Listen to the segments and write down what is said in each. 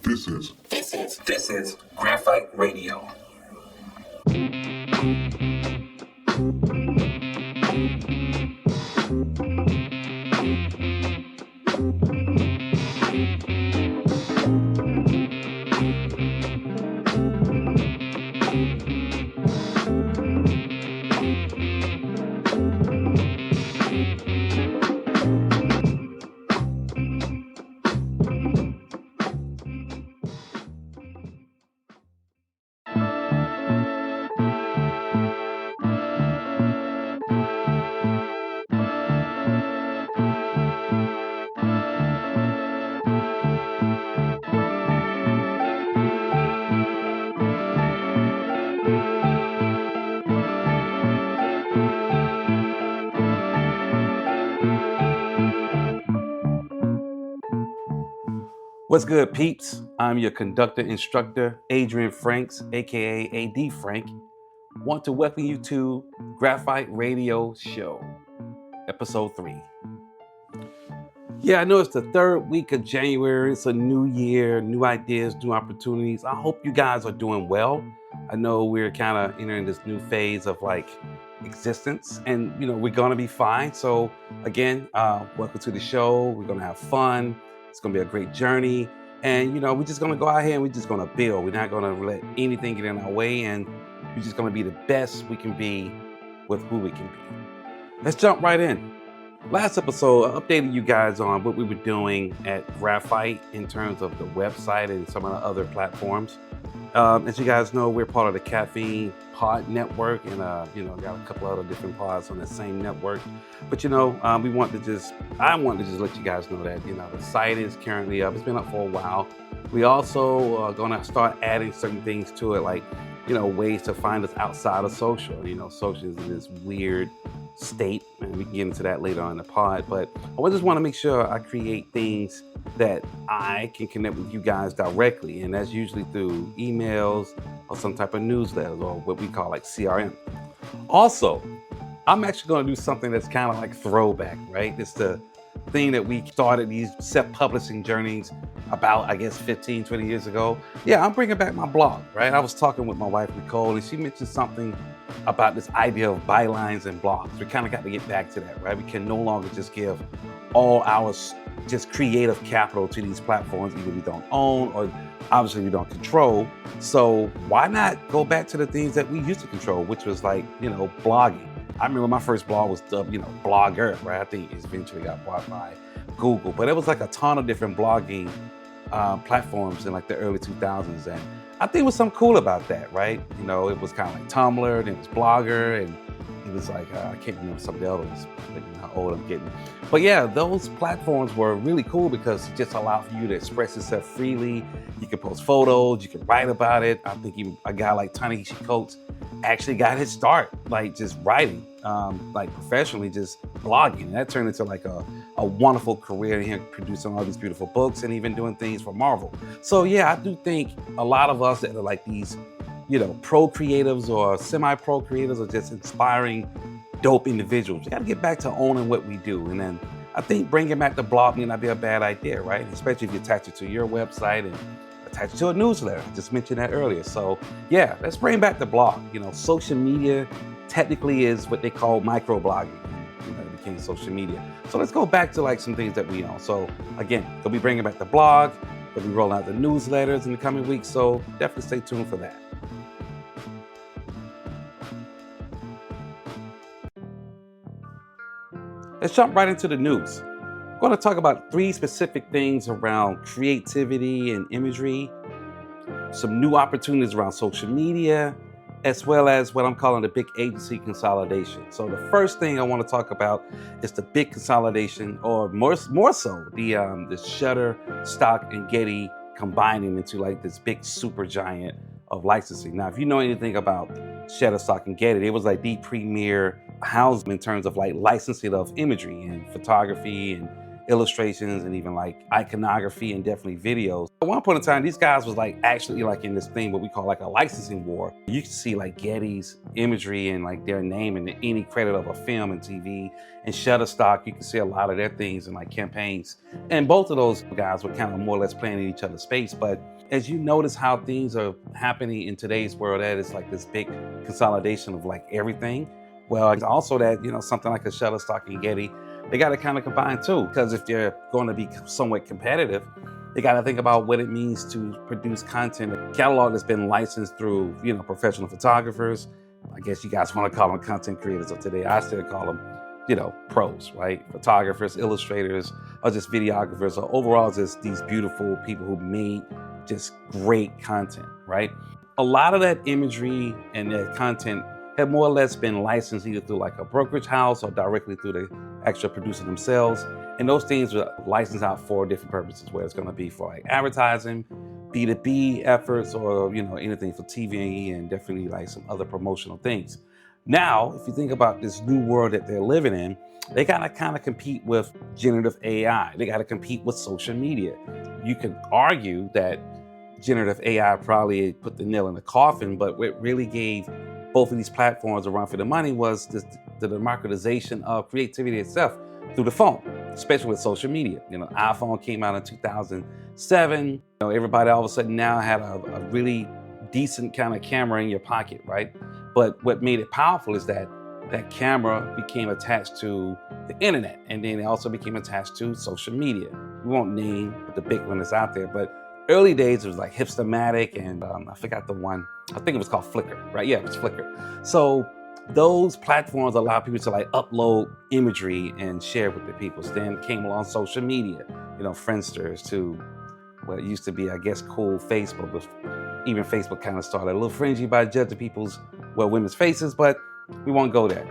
This is Graphite Radio. What's good, peeps? I'm your conductor instructor, Adrian Franks, aka AD Frank. Want to welcome you to Graphite Radio Show, episode 3. Yeah, I know it's the third week of January. It's a new year, new ideas, new opportunities. I hope you guys are doing well. I know we're kind of entering this new phase of existence, and we're gonna be fine. So again, welcome to the show. We're gonna have fun. It's gonna be a great journey, and we're just gonna go out here and we're just gonna build. We're not gonna let anything get in our way, and we're just gonna be the best we can be with who we can be. Let's jump right in. Last episode, I updated you guys on what we were doing at Graphite in terms of the website and some of the other platforms. As you guys know, we're part of the Caffeine Pod Network, and got a couple other different pods on the same network. But I want to just let you guys know that the site is currently up. It's been up for a while. We also are gonna start adding certain things to it, like ways to find us outside of social. Social is in this weird state, and we can get into that later on in the pod. But I just want to make sure I create things that I can connect with you guys directly, and that's usually through emails or some type of newsletters or what we call CRM. Also, I'm actually going to do something that's kind of like throwback, right? It's the thing that we started these self-publishing journeys about, I guess, 15, 20 years ago. Yeah, I'm bringing back my blog, right? I was talking with my wife, Nicole, and she mentioned something about this idea of bylines and blogs. We kind of got to get back to that, right? We can no longer just give all our just creative capital to these platforms either we don't own or obviously we don't control. So why not go back to the things that we used to control, which was blogging. I remember my first blog was dubbed, Blogger, right? I think it eventually got bought by Google, but it was a ton of different blogging platforms in the early 2000s, and I think it was something cool about that, right? It was kind of like Tumblr, and it was Blogger, and it was I can't remember some of the others, how old I'm getting. But yeah, those platforms were really cool because it just allowed for you to express yourself freely. You can post photos, you can write about it. I think even a guy like Ta-Nehisi Coates actually got his start, just writing, professionally, just blogging. And that turned into a wonderful career, here producing all these beautiful books and even doing things for Marvel. So yeah, I do think a lot of us that are these, pro creatives or semi-pro creatives are just inspiring dope individuals. We got to get back to owning what we do. And then I think bringing back the blog may not be a bad idea, right? Especially if you attach it to your website and attach it to a newsletter. I just mentioned that earlier. So yeah, let's bring back the blog. Social media technically is what they call microblogging. It became social media. So let's go back to some things that we own. So again, we'll be bringing back the blog. We'll be rolling out the newsletters in the coming weeks. So definitely stay tuned for that. Let's jump right into the news. I'm going to talk about 3 specific things around creativity and imagery, some new opportunities around social media, as well as what I'm calling the big agency consolidation. So the first thing I want to talk about is the big consolidation, or more so the Shutterstock and Getty combining into this big super giant of licensing. Now, if you know anything about Shutterstock and Getty, it was the premier house in terms of licensing of imagery and photography and illustrations and even like iconography and definitely videos. At one point in time, these guys was like actually like in this thing, what we call like a licensing war. You can see like Getty's imagery and like their name and any credit of a film and TV, and Shutterstock, you can see a lot of their things and like campaigns. And both of those guys were kind of more or less playing in each other's space. But as you notice how things are happening in today's world, that is like this big consolidation of like everything. Well, it's also that, something like a Shutterstock and Getty, they got to kind of combine too, because if they're going to be somewhat competitive, they got to think about what it means to produce content. A catalog that's been licensed through, professional photographers. I guess you guys want to call them content creators of today. I still call them, pros, right? Photographers, illustrators, or just videographers, or overall just these beautiful people who made just great content, right? A lot of that imagery and that content have more or less been licensed either through like a brokerage house or directly through the actual producer themselves. And those things are licensed out for different purposes, where it's going to be for like advertising, B2B efforts, or, anything for TV and definitely like some other promotional things. Now, if you think about this new world that they're living in, they got to kind of compete with generative AI. They got to compete with social media. You could argue that generative AI probably put the nail in the coffin, but what really gave both of these platforms a run for the money was the democratization of creativity itself through the phone, especially with social media. iPhone came out in 2007. Everybody all of a sudden now had a really decent kind of camera in your pocket, right? But what made it powerful is that that camera became attached to the internet, and then it also became attached to social media. We won't name the big one that's out there, but early days, it was like Hipstamatic, and I forgot the one. I think it was called Flickr, right? Yeah, it was Flickr. So those platforms allow people to like upload imagery and share with the people. So then came along social media, Friendsters, to what used to be, I guess, cool Facebook. But even Facebook kind of started a little fringy by judging people's, women's faces, but we won't go there.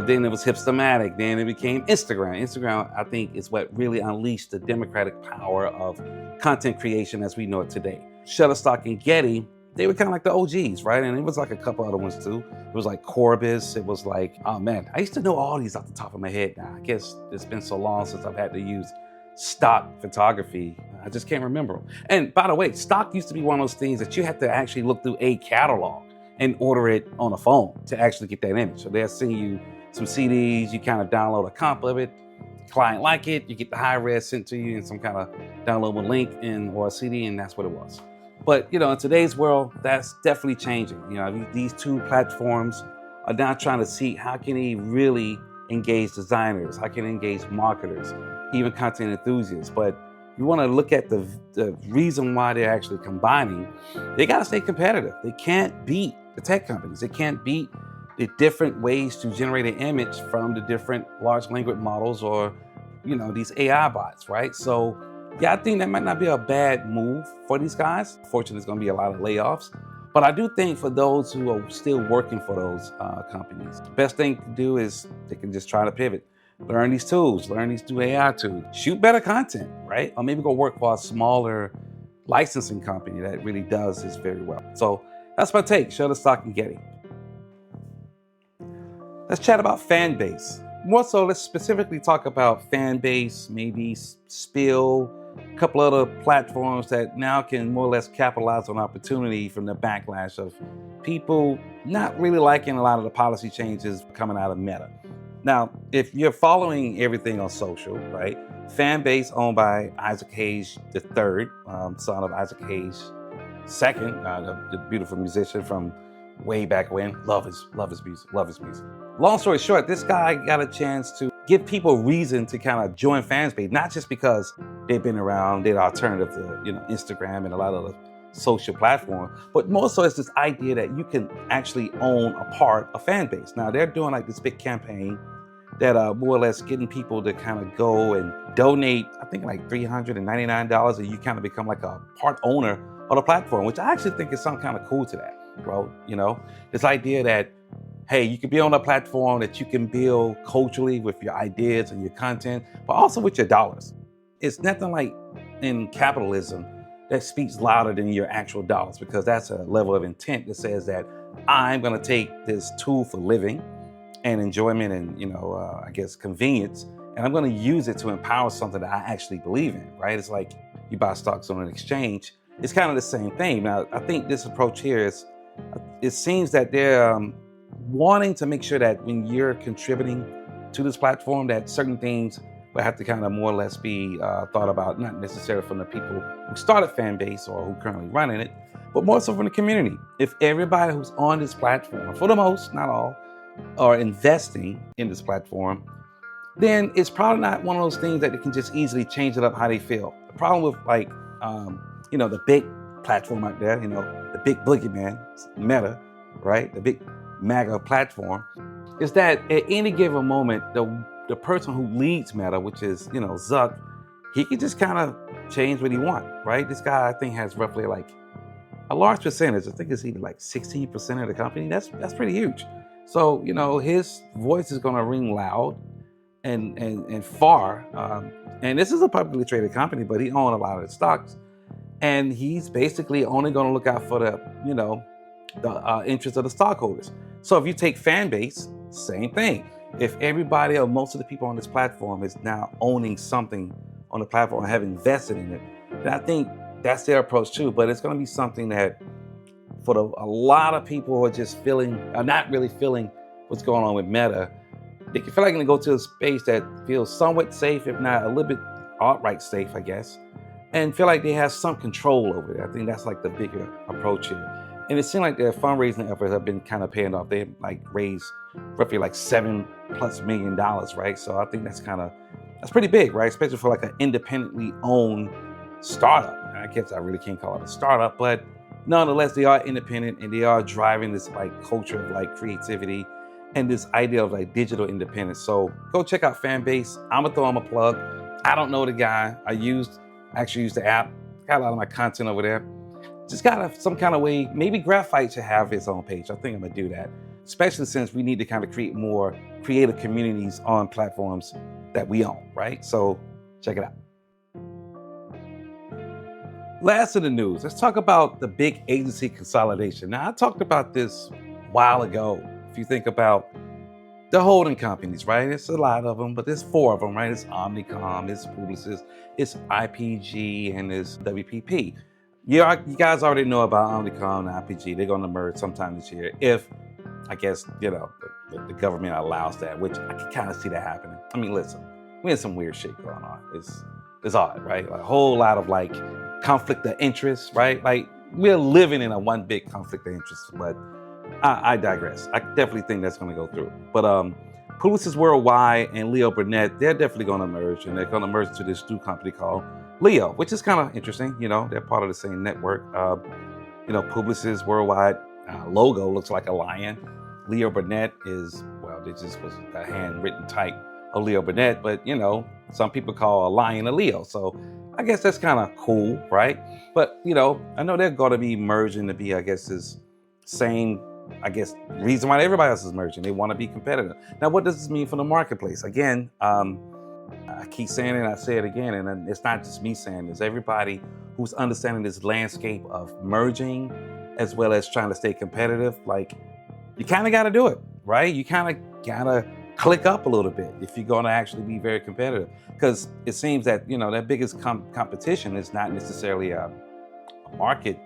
Then it was Hipstamatic. Then it became Instagram. Instagram, I think, is what really unleashed the democratic power of content creation as we know it today. Shutterstock and Getty, they were kind of like the OGs, right? And it was like a couple other ones too. It was like Corbis. It was like, oh man, I used to know all these off the top of my head now. I guess it's been so long since I've had to use stock photography. I just can't remember them. And by the way, stock used to be one of those things that you had to actually look through a catalog and order it on a phone to actually get that image. So they'll send you some CDs, you kind of download a comp of it, client like it, you get the high res sent to you in some kind of downloadable link or a CD, and that's what it was. But in today's world, that's definitely changing. These two platforms are now trying to see how can they really engage designers, how can they engage marketers, even content enthusiasts. But you want to look at the reason why they're actually combining. They got to stay competitive. They can't beat the tech companies. They can't beat the different ways to generate an image from the different large language models or, these AI bots, right? So, yeah, I think that might not be a bad move for these guys. Fortunately, there's going to be a lot of layoffs. But I do think for those who are still working for those companies, the best thing to do is they can just try to pivot. Learn these tools, learn these new AI tools, shoot better content, right? Or maybe go work for a smaller licensing company that really does this very well. So that's my take, Shutterstock and Getty. Let's chat about Fanbase. More so, let's specifically talk about Fanbase, maybe Spill, a couple other platforms that now can more or less capitalize on opportunity from the backlash of people not really liking a lot of the policy changes coming out of Meta. Now, if you're following everything on social, right? Fanbase, owned by Isaac Hayes III, son of Isaac Hayes II, the beautiful musician from way back when. Love his music. Long story short, this guy got a chance to give people reason to kind of join Fanbase, not just because they've been around, they're alternative to Instagram and a lot of the social platforms, but more so it's this idea that you can actually own a part of Fanbase. Now they're doing like this big campaign that are more or less getting people to kind of go and donate, I think like $399, and you kind of become like a part owner of the platform, which I actually think is something kind of cool to that, bro. This idea that, hey, you can be on a platform that you can build culturally with your ideas and your content, but also with your dollars. It's nothing like in capitalism that speaks louder than your actual dollars, because that's a level of intent that says that I'm gonna take this tool for living and enjoyment and, I guess convenience, and I'm going to use it to empower something that I actually believe in, right? It's like you buy stocks on an exchange. It's kind of the same thing. Now, I think this approach here is, it seems that they're wanting to make sure that when you're contributing to this platform, that certain things will have to kind of more or less be thought about, not necessarily from the people who started Fanbase or who currently running it, but more so from the community. If everybody who's on this platform, for the most, not all, are investing in this platform, then it's probably not one of those things that they can just easily change it up how they feel. The problem with the big platform out there, the big boogeyman, Meta, right? The big MAGA platform, is that at any given moment, the person who leads Meta, which is, Zuck, he can just kind of change what he wants, right? This guy, I think, has roughly like a large percentage. I think it's even like 16% of the company. That's pretty huge. So, his voice is going to ring loud and far. And this is a publicly traded company, but he owns a lot of the stocks. And he's basically only going to look out for the interests of the stockholders. So if you take Fanbase, same thing. If everybody or most of the people on this platform is now owning something on the platform and have invested in it, then I think that's their approach too. But it's going to be something that for a lot of people who are just not really feeling what's going on with Meta, they can feel like they can go to a space that feels somewhat safe, if not a little bit outright safe, I guess, and feel like they have some control over it. I think that's like the bigger approach here. And it seemed like their fundraising efforts have been kind of paying off. They raised roughly like $7+ million, right? So I think that's pretty big, right? Especially for like an independently owned startup. And I guess I really can't call it a startup, but nonetheless, they are independent and they are driving this culture of creativity and this idea of digital independence. So go check out Fanbase. I'm gonna throw him a plug. I don't know the guy. I actually used the app. Got a lot of my content over there. Just got some kind of way, maybe Graphite should have its own page. I think I'm gonna do that, especially since we need to kind of create more creative communities on platforms that we own, right? So check it out. Last in the news, let's talk about the big agency consolidation. Now, I talked about this a while ago. If you think about the holding companies, right? It's a lot of them, but there's 4 of them, right? It's Omnicom, it's Publicis, it's IPG, and it's WPP. You guys already know about Omnicom and IPG. They're going to merge sometime this year if, I guess, the government allows that, which I can kind of see that happening. I mean, listen, we have some weird shit going on. It's odd, right? A whole lot of conflict of interest, right? We're living in a one big conflict of interest, but I digress. I definitely think that's going to go through. But Publicis Worldwide and Leo Burnett, they're definitely going to merge, and they're going to merge into this new company called Leo, which is kind of interesting. They're part of the same network. Publicis Worldwide logo looks like a lion. Leo Burnett is, it just was a handwritten type of Leo Burnett, but some people call a lion a Leo. So I guess that's kind of cool, right? But I know they're going to be merging to be, I guess, this same, reason why everybody else is merging. They want to be competitive. Now, what does this mean for the marketplace? Again, I keep saying it and I say it again, and it's not just me saying this. Everybody who's understanding this landscape of merging as well as trying to stay competitive, you kind of got to do it, right? You kind of got to click up a little bit if you're going to actually be very competitive. Because it seems that, their biggest competition is not necessarily a market.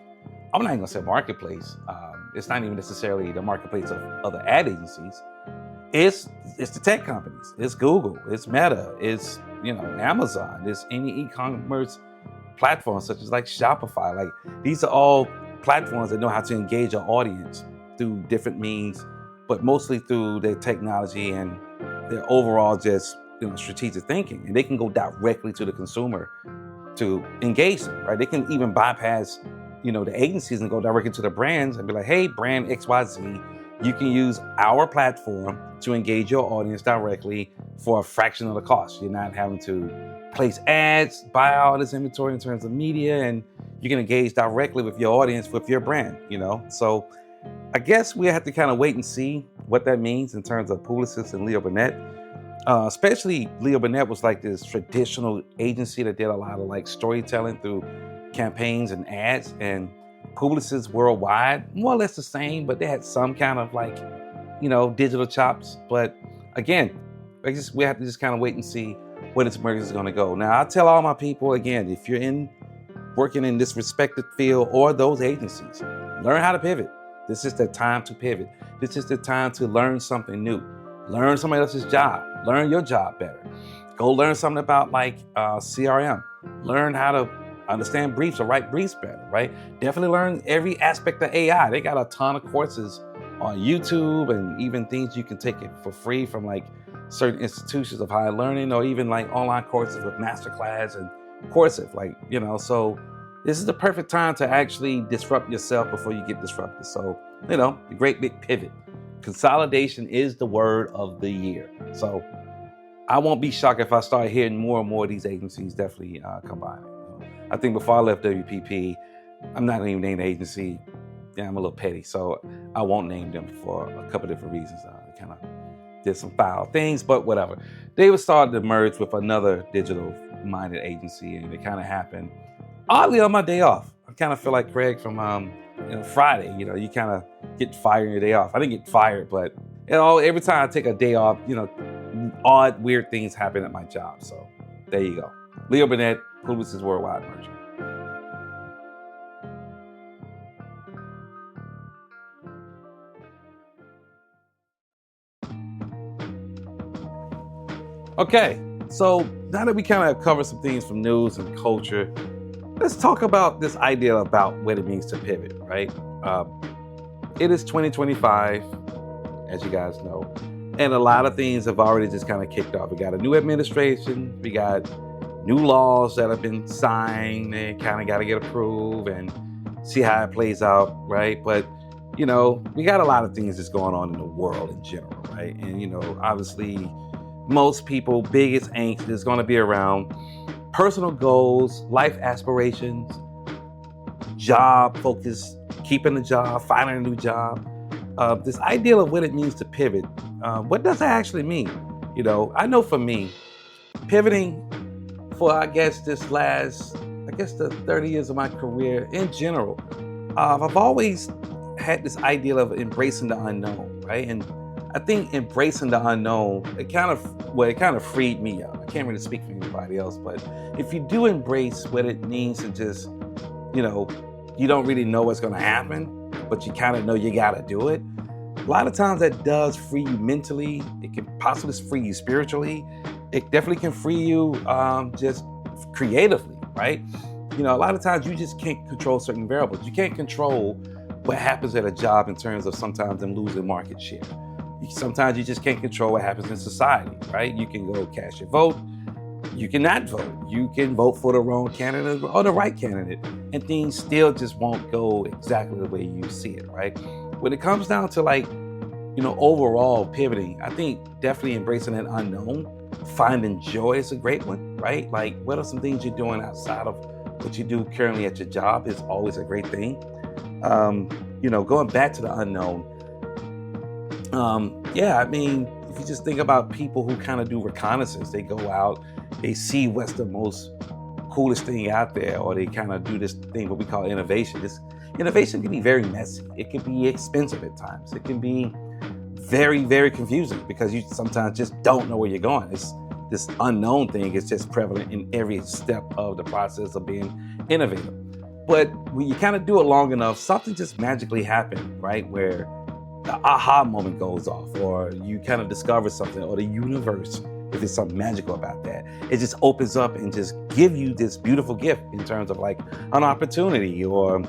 I'm not even going to say marketplace. It's not even necessarily the marketplace of other ad agencies. It's the tech companies. It's Google. It's Meta. It's Amazon. It's any e-commerce platforms such as Shopify. These are all platforms that know how to engage an audience through different means, but mostly through their technology and their overall just strategic thinking. And they can go directly to the consumer to engage them. Right? They can even bypass the agencies and go directly to the brands and be like, hey, brand XYZ, you can use our platform to engage your audience directly for a fraction of the cost. You're not having to place ads, buy all this inventory in terms of media, and you can engage directly with your audience, with your brand, So I guess we have to kind of wait and see what that means in terms of Publicis and Leo Burnett. Especially Leo Burnett was this traditional agency that did a lot of storytelling through campaigns and ads, and Publicis Worldwide, more or less the same, but they had some kind of digital chops. But again, we have to just kind of wait and see where this merger is going to go. Now, I tell all my people again, if you're working in this respected field or those agencies, learn how to pivot. This is the time to pivot. This is the time to learn something new. Learn somebody else's job. Learn your job better. Go learn something about CRM. Learn how to understand briefs or write briefs better, right? Definitely learn every aspect of AI. They got a ton of courses on YouTube and even things you can take it for free from certain institutions of higher learning, or even online courses with Masterclass and Coursera, so this is the perfect time to actually disrupt yourself before you get disrupted. So, the great big pivot. Consolidation is the word of the year. So I won't be shocked if I start hearing more and more of these agencies definitely combining. I think before I left WPP, I'm not even named agency. Yeah, I'm a little petty, so I won't name them for a couple different reasons. I kind of did some foul things, but whatever. They were starting to merge with another digital-minded agency, and it kind of happened oddly on my day off. I kind of feel like Craig from Friday. You kind of get fired on your day off. I didn't get fired, but every time I take a day off, odd, weird things happen at my job. So there you go. Leo Burnett, Publicis Worldwide merger. Okay, so now that we kind of covered some things from news and culture, let's talk about this idea about what it means to pivot, right? It is 2025, as you guys know, and a lot of things have already just kind of kicked off. We got a new administration, we got new laws that have been signed and kind of got to get approved and see how it plays out, right? But, we got a lot of things that's going on in the world in general, right? And, obviously, most people, biggest angst is going to be around personal goals, life aspirations, job focus, keeping the job, finding a new job. This idea of what it means to pivot, what does that actually mean? I know for me, pivoting for, the 30 years of my career in general, I've always had this idea of embracing the unknown, right? And I think embracing the unknown, it kind of freed me up. I can't really speak for anybody else, but if you do embrace what it means to just, you don't really know what's going to happen, but you kind of know you got to do it. A lot of times that does free you mentally. It can possibly free you spiritually. It definitely can free you just creatively, right? A lot of times you just can't control certain variables. You can't control what happens at a job in terms of sometimes them losing market share. Sometimes you just can't control what happens in society, right? You can go cast your vote. You cannot vote. You can vote for the wrong candidate or the right candidate, and things still just won't go exactly the way you see it, right? When it comes down to overall pivoting, I think definitely embracing that unknown, finding joy is a great one, right? What are some things you're doing outside of what you do currently at your job is always a great thing. Going back to the unknown, if you just think about people who kind of do reconnaissance, they go out, they see what's the most coolest thing out there, or they kind of do this thing, what we call innovation. This innovation can be very messy. It can be expensive at times. It can be very, very confusing because you sometimes just don't know where you're going. This unknown thing is just prevalent in every step of the process of being innovative. But when you kind of do it long enough, something just magically happens, right? Where the aha moment goes off, or you kind of discover something, or the universe, if it's something magical about that, it just opens up and just give you this beautiful gift in terms of an opportunity, or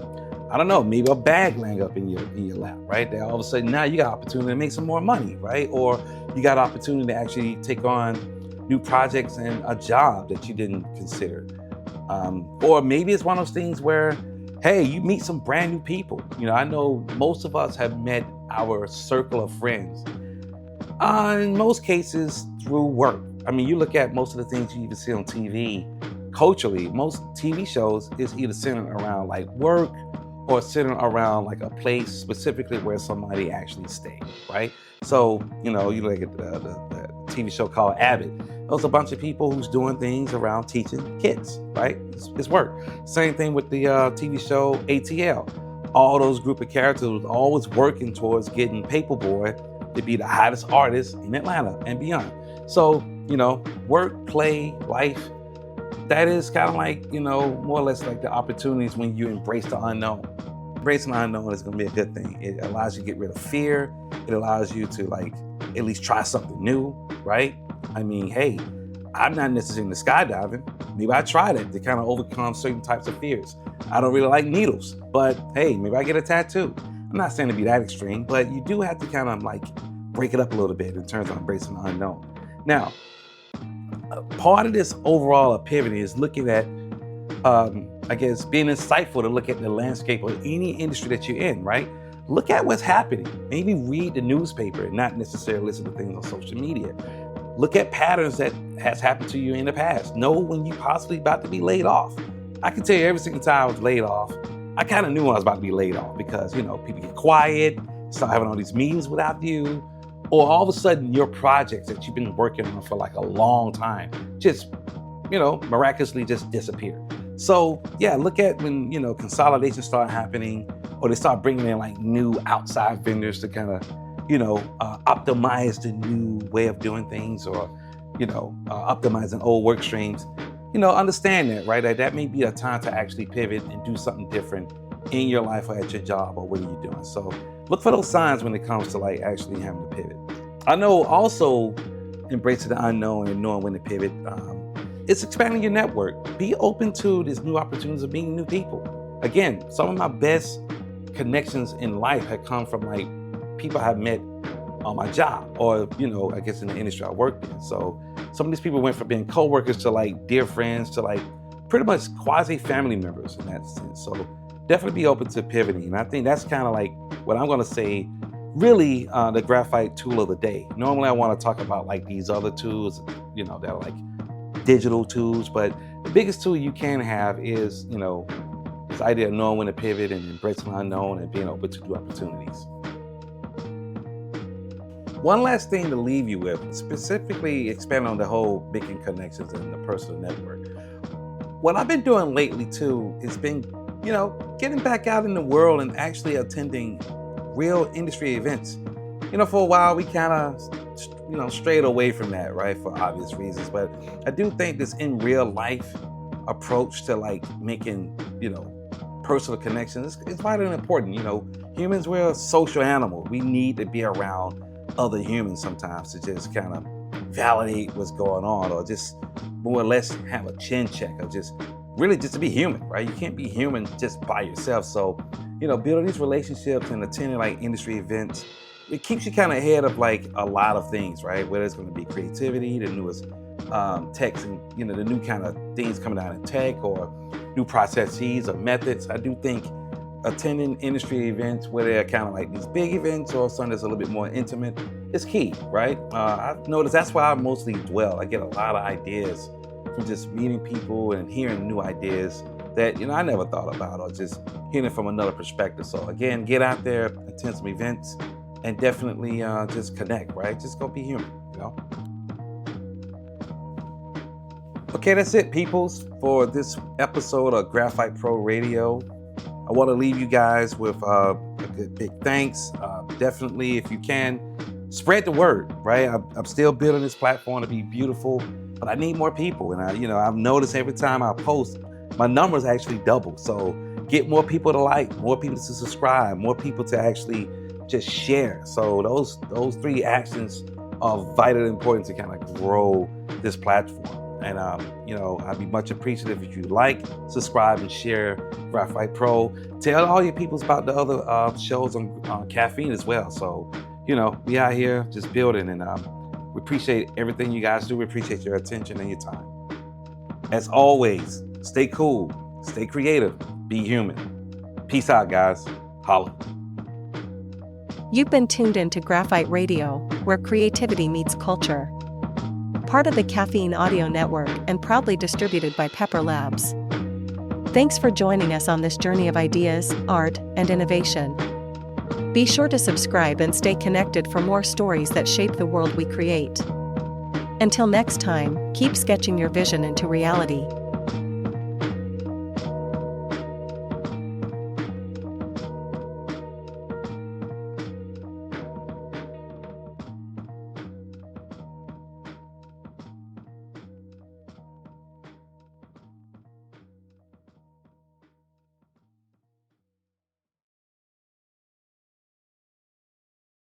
I don't know, maybe a bag laying up in your lap, right? That all of a sudden now you got opportunity to make some more money, right? Or you got opportunity to actually take on new projects and a job that you didn't consider. Or maybe it's one of those things where, hey, you meet some brand new people. I know most of us have met our circle of friends, in most cases through work. You look at most of the things you even see on TV, culturally, most TV shows is either centered around work or centered around a place specifically where somebody actually stayed, right? So, you look at the TV show called Abbott. There's a bunch of people who's doing things around teaching kids, right? It's work. Same thing with the TV show ATL. All those group of characters was always working towards getting Paperboy to be the hottest artist in Atlanta and beyond. So, work, play, life, that is kind of like, more or less like the opportunities when you embrace the unknown. Embracing the unknown is going to be a good thing. It allows you to get rid of fear. It allows you to at least try something new, right? I mean, hey, I'm not necessarily into skydiving. Maybe I tried it to kind of overcome certain types of fears. I don't really like needles, but hey, maybe I get a tattoo. I'm not saying to be that extreme, but you do have to kind of break it up a little bit in terms of embracing the unknown. Now, part of this overall pivoting is looking at, being insightful to look at the landscape of any industry that you're in, right? Look at what's happening. Maybe read the newspaper and not necessarily listen to things on social media. Look at patterns that has happened to you in the past. Know when you possibly about to be laid off. I can tell you every single time I was laid off, I kind of knew I was about to be laid off because, people get quiet, start having all these meetings without you, or all of a sudden your projects that you've been working on for a long time just, miraculously just disappear. So yeah, look at when, consolidation start happening, or they start bringing in new outside vendors to kind of, optimize the new way of doing things, or, optimizing old work streams. Understand that, right? That may be a time to actually pivot and do something different in your life or at your job, or what are you doing? So look for those signs when it comes to actually having to pivot. I know also embracing the unknown and knowing when to pivot. It's expanding your network. Be open to these new opportunities of meeting new people. Again, some of my best connections in life have come from people I've met on my job, or in the industry I worked in. So some of these people went from being co-workers to dear friends to pretty much quasi family members in that sense. So definitely be open to pivoting. And I think that's kind of what I'm going to say, really the graphite tool of the day. Normally I want to talk about these other tools, that are digital tools, but the biggest tool you can have is, this idea of knowing when to pivot and embracing the unknown and being open to new opportunities. One last thing to leave you with, specifically expanding on the whole making connections and the personal network. What I've been doing lately too is been, getting back out in the world and actually attending real industry events. For a while we kind of, strayed away from that, right, for obvious reasons. But I do think this in real life approach to making, personal connections is vitally important. Humans, we're a social animal. We need to be around other humans sometimes to just kind of validate what's going on, or just more or less have a chin check, or just to be human, right? You can't be human just by yourself. So, building these relationships and attending industry events, it keeps you kind of ahead of a lot of things, right? Whether it's going to be creativity, the newest techs, and the new kind of things coming out in tech, or new processes or methods. I do think attending industry events, whether they're kind of these big events or something that's a little bit more intimate, is key, right? I've noticed that's why I mostly dwell. I get a lot of ideas from just meeting people and hearing new ideas that, I never thought about, or just hearing it from another perspective. So again, get out there, attend some events, and definitely just connect, right? Just go be human, Okay, that's it, peoples, for this episode of Graphite Pro Radio. I want to leave you guys with a big thanks. Definitely, if you can, spread the word, right? I'm still building this platform to be beautiful, but I need more people. And I've noticed every time I post, my numbers actually double. So get more people to more people to subscribe, more people to actually just share. So those three actions are vitally important to kind of grow this platform. And, I'd be much appreciative if you subscribe, and share Graphite Pro. Tell all your peoples about the other shows on caffeine as well. So, we out here just building, and we appreciate everything you guys do. We appreciate your attention and your time. As always, stay cool, stay creative, be human. Peace out, guys. Holla. You've been tuned into Graphite Radio, where creativity meets culture. Part of the Caffeine Audio Network and proudly distributed by Pepper Labs. Thanks for joining us on this journey of ideas, art, and innovation. Be sure to subscribe and stay connected for more stories that shape the world we create. Until next time, keep sketching your vision into reality.